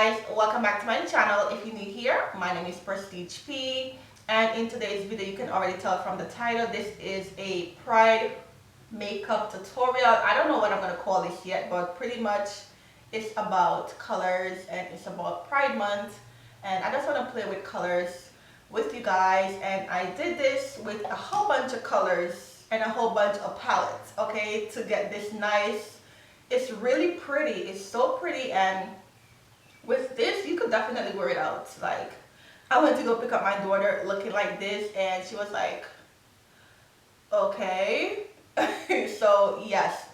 guys, welcome back to my channel. If you're new here, my name is Prestige P, and in today's video you can already tell from the title, this is a Pride makeup tutorial. I don't know what I'm going to call this yet, but pretty much it's about colors and it's about Pride month, and I just want to play with colors with you guys. And I did this with a whole bunch of colors and a whole bunch of palettes, okay, to get this nice. It's really pretty. It's so pretty, and with this you could definitely wear it out. Like, I went to go pick up my daughter looking like this and she was like, okay. So yes,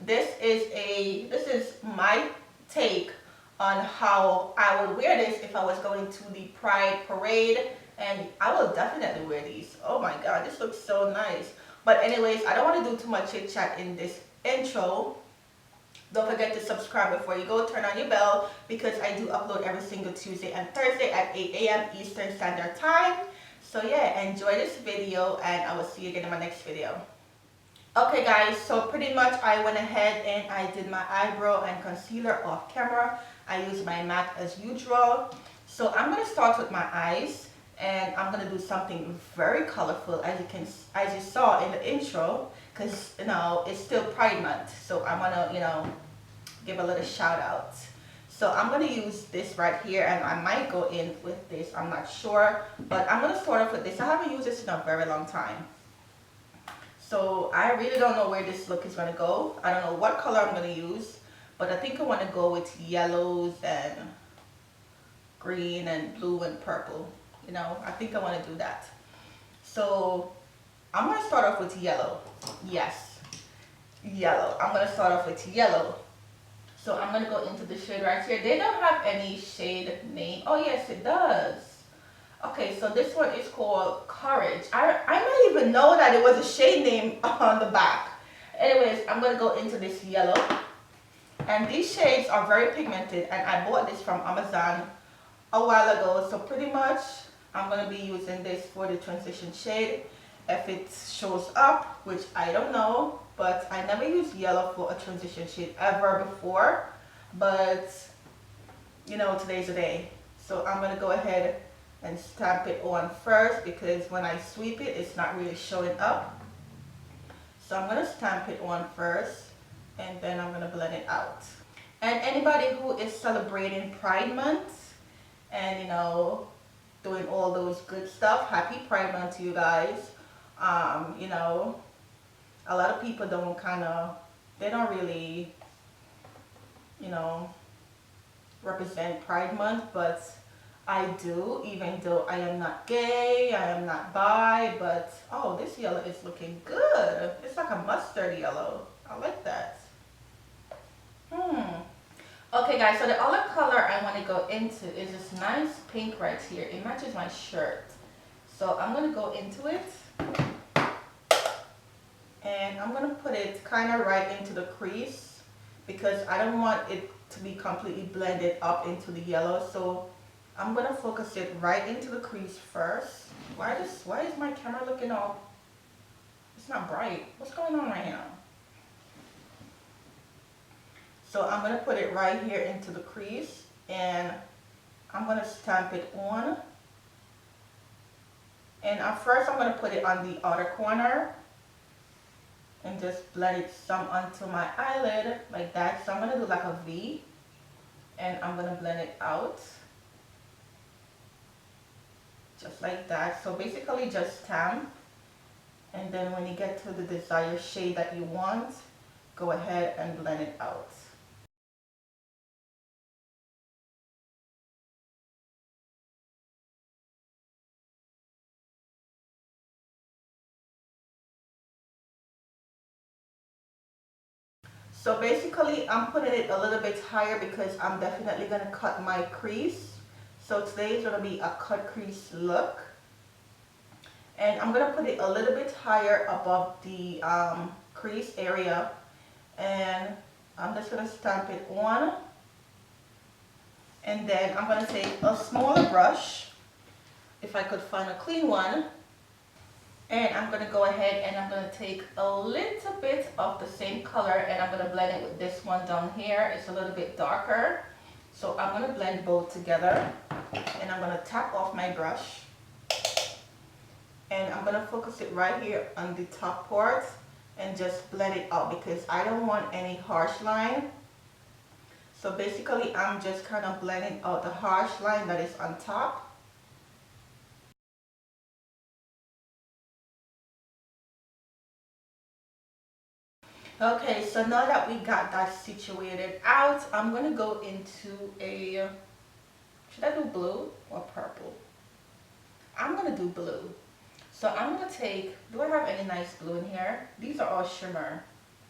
this is my take on how I would wear this if I was going to the Pride parade, and I will definitely wear these. Oh my god, this looks so nice. But anyways, I don't want to do too much chit chat in this intro. Don't forget to subscribe before you go. Turn on your bell because I do upload every single Tuesday and Thursday at 8 a.m. Eastern Standard Time. So yeah, enjoy this video and I will see you again in my next video. Okay guys, so pretty much I went ahead and I did my eyebrow and concealer off camera. I used my MAC as usual. So I'm going to start with my eyes, and I'm going to do something very colorful as you saw in the intro, because it's still Pride month, so I want to give a little shout out. So I'm going to use this right here, and I might go in with this, I'm not sure, but I'm going to start off with this. I haven't used this in a very long time, so I really don't know where this look is going to go. I don't know what color I'm going to use, but I think I want to go with yellows and green and blue and purple. I think I want to do that. So I'm going to start off with yellow. Yes, yellow. I'm going to start off with yellow. So I'm going to go into the shade right here. They don't have any shade name. Oh yes, it does. Okay, so this one is called Courage. I didn't even know that it was a shade name on the back. Anyways, I'm going to go into this yellow. And these shades are very pigmented, and I bought this from Amazon a while ago. So pretty much I'm going to be using this for the transition shade. If it shows up, which I don't know, but I never used yellow for a transition shade ever before, but today's the day. So I'm going to go ahead and stamp it on first, because when I sweep it, it's not really showing up. So I'm going to stamp it on first, and then I'm going to blend it out. And anybody who is celebrating Pride Month and doing all those good stuff, happy Pride Month to you guys. A lot of people they don't really represent Pride Month, but I do, even though I am not gay, I am not bi. But oh, this yellow is looking good. It's like a mustard yellow. I like that. Okay guys, so the other color I want to go into is this nice pink right here. It matches my shirt. So I'm going to go into it, and I'm going to put it kind of right into the crease, because I don't want it to be completely blended up into the yellow. So I'm going to focus it right into the crease first. Why is my camera looking all, it's not bright. What's going on right now? So I'm going to put it right here into the crease, and I'm going to stamp it on. And at first I'm going to put it on the outer corner and just blend it some onto my eyelid like that. So I'm going to do like a V, and I'm going to blend it out just like that. So basically just stamp, and then when you get to the desired shade that you want, go ahead and blend it out. So basically I'm putting it a little bit higher because I'm definitely going to cut my crease. So today is going to be a cut crease look. And I'm going to put it a little bit higher above the crease area. And I'm just going to stamp it on. And then I'm going to take a smaller brush, if I could find a clean one. And I'm going to go ahead and I'm going to take a little bit of the same color, and I'm going to blend it with this one down here. It's a little bit darker. So I'm going to blend both together, and I'm going to tap off my brush, and I'm going to focus it right here on the top part and just blend it out because I don't want any harsh line. So basically I'm just kind of blending out the harsh line that is on top. Okay, so now that we got that situated out, I'm going to go into a, should I do blue or purple? I'm going to do blue. So I'm going to take, do I have any nice blue in here? These are all shimmer.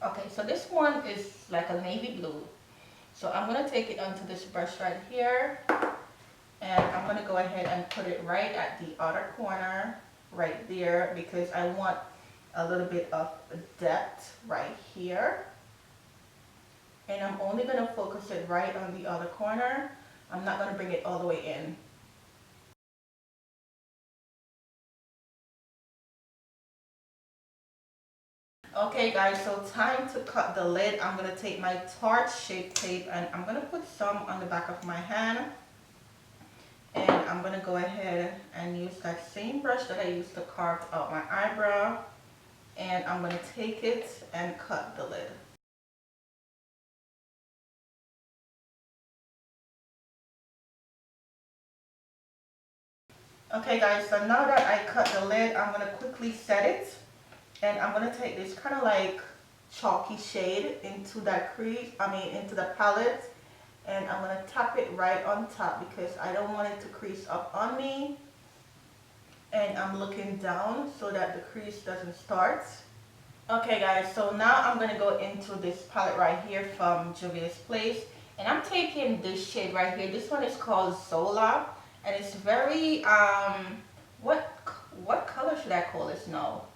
Okay, so this one is like a navy blue. So I'm going to take it onto this brush right here, and I'm going to go ahead and put it right at the outer corner right there because I want a little bit of depth right here. And I'm only going to focus it right on the outer corner. I'm not going to bring it all the way in. Okay guys, so time to cut the lid. I'm going to take my torch shape tape and I'm going to put some on the back of my hand. And I'm going to go ahead and use that same brush that I used to carve out my eyebrow. And I'm going to take it and cut the lid. Okay guys, so now that I cut the lid, I'm going to quickly set it. And I'm going to take this kind of like chalky shade into that crease, into the palette. And I'm going to tap it right on top because I don't want it to crease up on me. And I'm looking down so that the crease doesn't start. Okay guys, so now I'm going to go into this palette right here from Juvia's Place. And I'm taking this shade right here. This one is called Zola. And it's very, what color should I call this? No,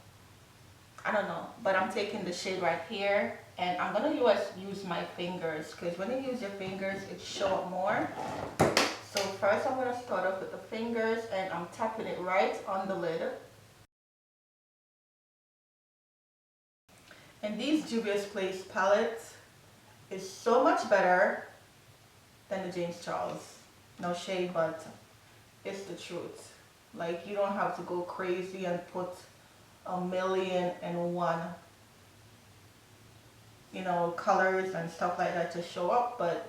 I don't know. But I'm taking the shade right here. And I'm going to use my fingers. Because when you use your fingers, it shows up more. So first I'm going to start off with the fingers. And I'm tapping it right on the lid. And these Juvia's Place palettes is so much better than the James Charles. No shade, but it's the truth. Like, you don't have to go crazy and put 1,000,001, colors and stuff like that to show up. But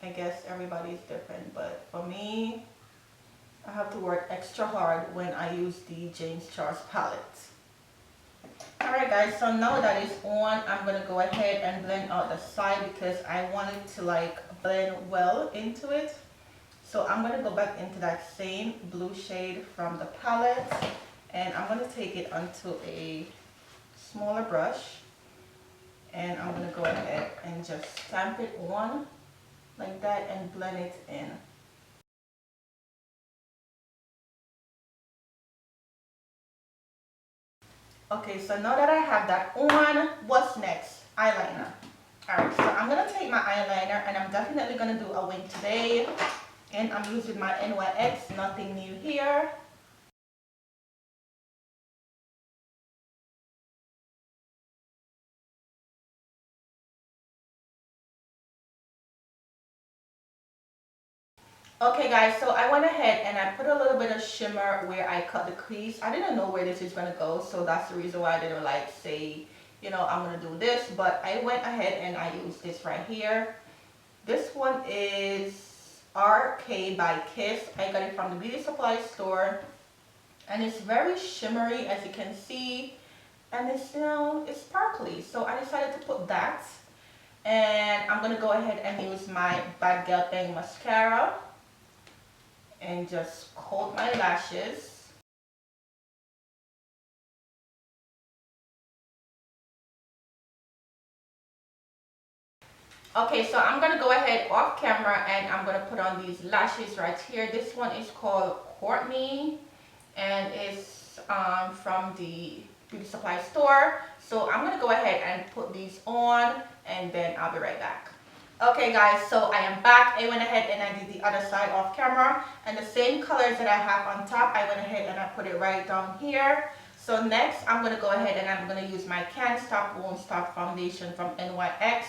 I guess everybody's different. But for me, I have to work extra hard when I use the James Charles palette. Alright guys, so now that it's on, I'm going to go ahead and blend out the side because I want it to like blend well into it. So I'm going to go back into that same blue shade from the palette and I'm going to take it onto a smaller brush and I'm going to go ahead and just stamp it on like that and blend it in. Okay, so now that I have that on, what's next? Eyeliner. Alright, so I'm going to take my eyeliner and I'm definitely going to do a wing today. And I'm using my NYX, nothing new here. Okay guys, so I went ahead and I put a little bit of shimmer where I cut the crease. I didn't know where this is going to go, so that's the reason why I didn't like say, I'm going to do this. But I went ahead and I used this right here. This one is RK by Kiss. I got it from the beauty supply store. And it's very shimmery as you can see. And it's, it's sparkly. So I decided to put that. And I'm going to go ahead and use my Bad Girl Bang mascara. And just coat my lashes. Okay, so I'm going to go ahead off camera and I'm going to put on these lashes right here. This one is called Courtney and it's from the beauty supply store. So I'm going to go ahead and put these on and then I'll be right back. Okay guys, so I am back. I went ahead and I did the other side off camera and the same colors that I have on top, I went ahead and I put it right down here. So next I'm going to go ahead and I'm going to use my Can't Stop Won't Stop foundation from NYX.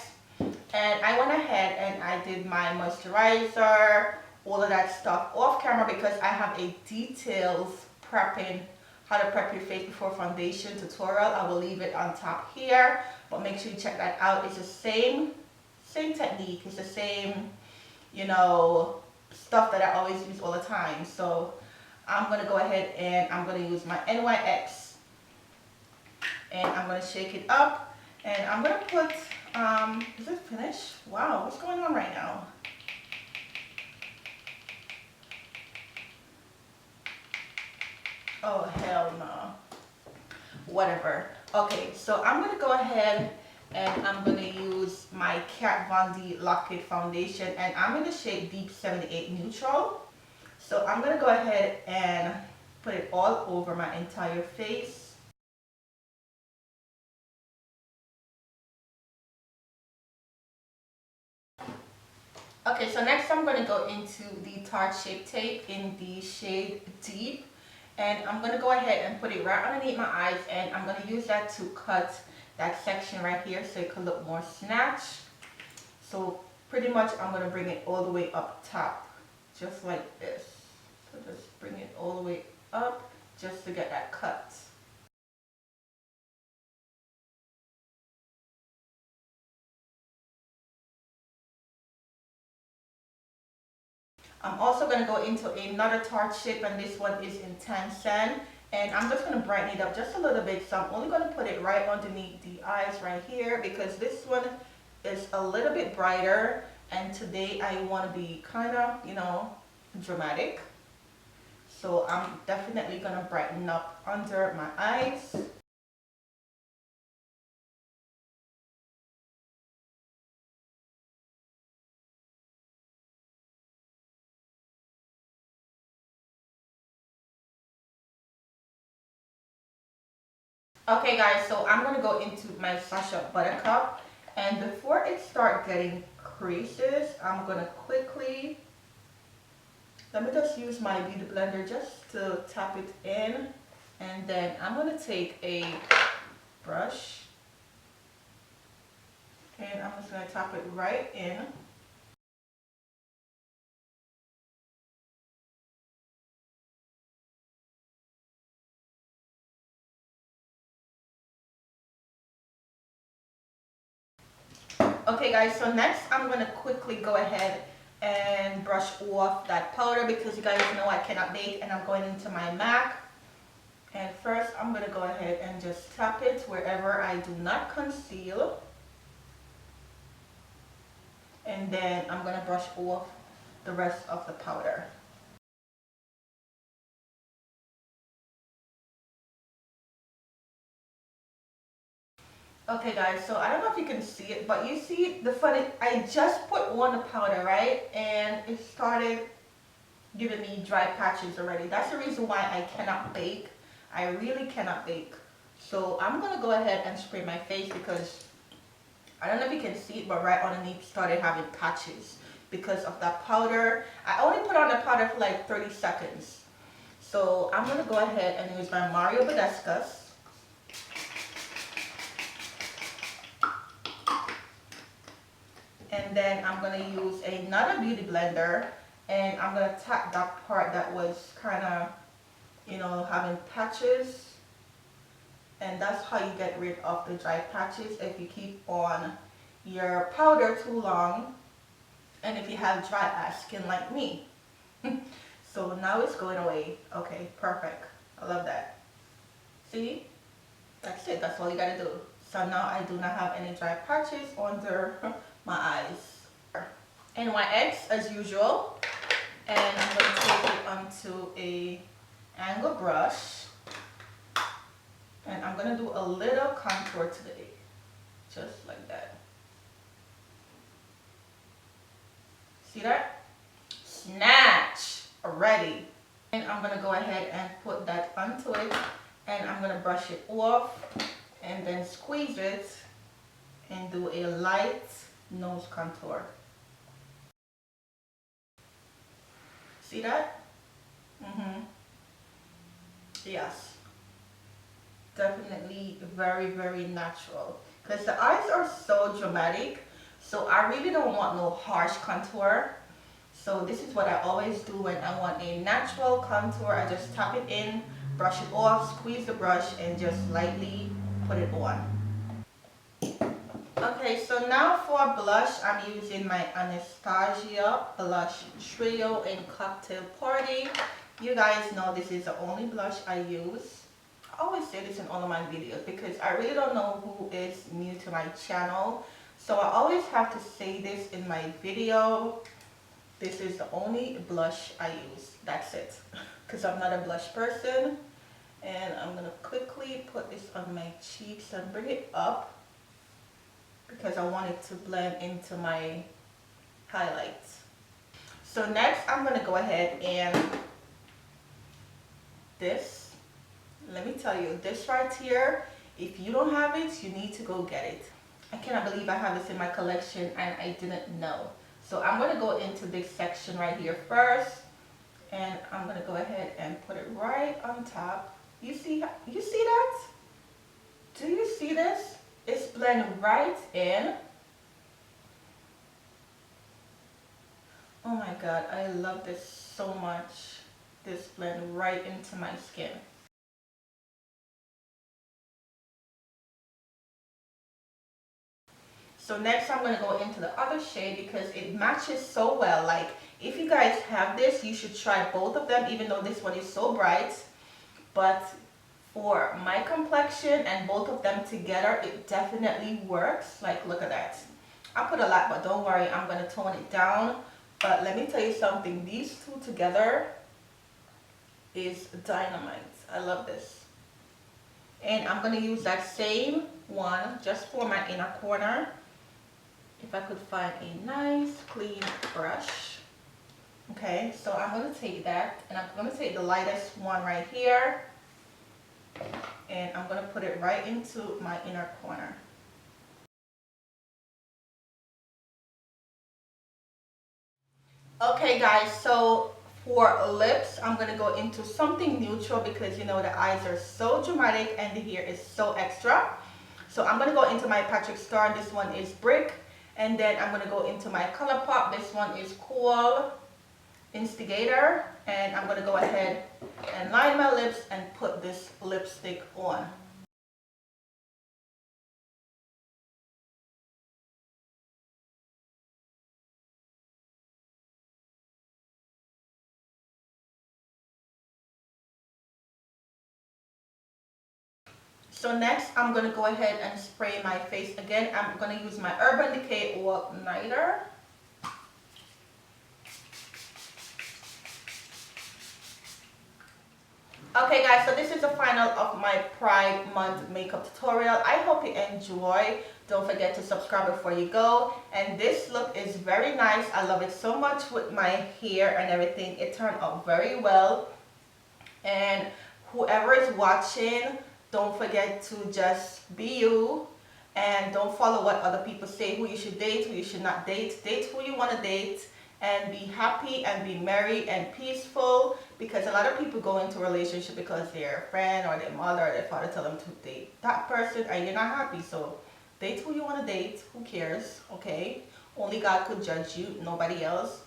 And I went ahead and I did my moisturizer, all of that stuff off camera because I have a details prepping how to prep your face before foundation tutorial. I will leave it on top here, but make sure you check that out. It's the same technique. It's the same, you know, stuff that I always use all the time. So I'm gonna go ahead and I'm gonna use my NYX, and I'm gonna shake it up, and I'm gonna put is it finished? Wow, what's going on right now? Oh hell no. Whatever. Okay, so I'm gonna go ahead and I'm gonna use my Kat Von D Lock It foundation, and I'm in the shade Deep 78 Neutral. So I'm gonna go ahead and put it all over my entire face. Okay, so next I'm going to go into the Tarte Shape Tape in the shade Deep. And I'm going to go ahead and put it right underneath my eyes. And I'm going to use that to cut that section right here so it can look more snatched. So pretty much I'm going to bring it all the way up top. Just like this. So just bring it all the way up just to get that cut. I'm also going to go into another Tarte shape, and this one is in Tan Sand. And I'm just going to brighten it up just a little bit. So I'm only going to put it right underneath the eyes right here because this one is a little bit brighter. And today I want to be kind of, you know, dramatic. So I'm definitely going to brighten up under my eyes. Okay guys, so I'm going to go into my Sasha Buttercup, and before it starts getting creases, I'm going to quickly, let me just use my beauty blender just to tap it in, and then I'm going to take a brush and I'm just going to tap it right in. Okay guys, so next I'm going to quickly go ahead and brush off that powder because you guys know I cannot bake, and I'm going into my MAC. And first I'm going to go ahead and just tap it wherever I do not conceal. And then I'm going to brush off the rest of the powder. Okay guys, so I don't know if you can see it, but you see the funny, I just put on the powder, right? And it started giving me dry patches already. That's the reason why I cannot bake. I really cannot bake. So I'm going to go ahead and spray my face because I don't know if you can see it, but right underneath started having patches because of that powder. I only put on the powder for like 30 seconds. So I'm going to go ahead and use my Mario Badescus. And then I'm going to use another beauty blender, and I'm going to tap that part that was kind of, you know, having patches. And that's how you get rid of the dry patches if you keep on your powder too long, and if you have dry ass skin like me. So now it's going away. Okay, perfect. I love that. See? That's it. That's all you gotta do. So now I do not have any dry patches under my eyes. NYX as usual. And I'm going to take it onto a angle brush. And I'm going to do a little contour today. Just like that. See that? Snatch! Already. And I'm going to go ahead and put that onto it. And I'm going to brush it off. And then squeeze it. And do a light nose contour. See that? Yes. Definitely very, very natural. Because the eyes are so dramatic. So I really don't want no harsh contour. So this is what I always do when I want a natural contour. I just tap it in, brush it off, squeeze the brush, and just lightly put it on. Okay, so now for blush, I'm using my Anastasia Blush Trio in Cocktail Party. You guys know this is the only blush I use. I always say this in all of my videos because I really don't know who is new to my channel. So I always have to say this in my video. This is the only blush I use. That's it. Because I'm not a blush person. And I'm going to quickly put this on my cheeks and bring it up, because I want it to blend into my highlights. So next I'm going to go ahead and this, let me tell you, this right here, if you don't have it, you need to go get it. I cannot believe I have this in my collection and I didn't know. So I'm going to go into this section right here first, and I'm going to go ahead and put it right on top. You see that? Do you see this? It's blending right in. Oh my god, I love this so much. This blend right into my skin. So next I'm going to go into the other shade because it matches so well. Like, if you guys have this, you should try both of them, even though this one is so bright. But for my complexion and both of them together, it definitely works. Like, look at that. I put a lot, but don't worry, I'm going to tone it down. But let me tell you something, these two together is dynamite. I love this. And I'm going to use that same one just for my inner corner. If I could find a nice clean brush. Okay, so I'm going to take that and I'm going to take the lightest one right here. And I'm going to put it right into my inner corner. Okay guys, so for lips, I'm going to go into something neutral because you know the eyes are so dramatic and the hair is so extra. So I'm going to go into my Patrick Star. This one is Brick. And then I'm going to go into my ColourPop. This one is Cool Instigator. And I'm going to go ahead and line my lips and put this lipstick on. So next, I'm going to go ahead and spray my face again. I'm going to use my Urban Decay Oil Nighter. Okay guys, so this is the final of my Pride Month makeup tutorial. I hope you enjoy. Don't forget to subscribe before you go. And this look is very nice. I love it so much with my hair and everything. It turned out very well. And whoever is watching, don't forget to just be you. And don't follow what other people say, who you should date, who you should not date. Date who you want to date. And be happy and be merry and peaceful, because a lot of people go into a relationship because their friend or their mother or their father tell them to date that person and you're not happy. So date who you want to date. Who cares? Okay, only God could judge you, nobody else.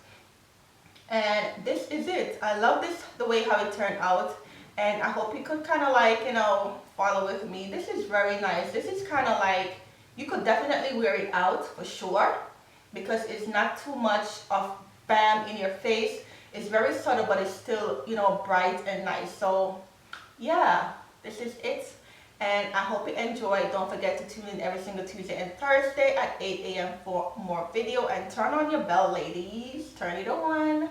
And this is it. I love this, the way how it turned out, and I hope you could kind of like, you know, follow with me. This is very nice. This is kind of like, you could definitely wear it out for sure, because it's not too much of bam in your face. It's very subtle, but it's still, you know, bright and nice. So yeah, this is it, and I hope you enjoy. Don't forget to tune in every single Tuesday and Thursday at 8 a.m. for more video, and turn on your bell, ladies. Turn it on,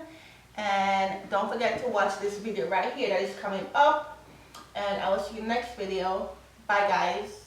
and don't forget to watch this video right here that is coming up, and I will see you next video. Bye guys.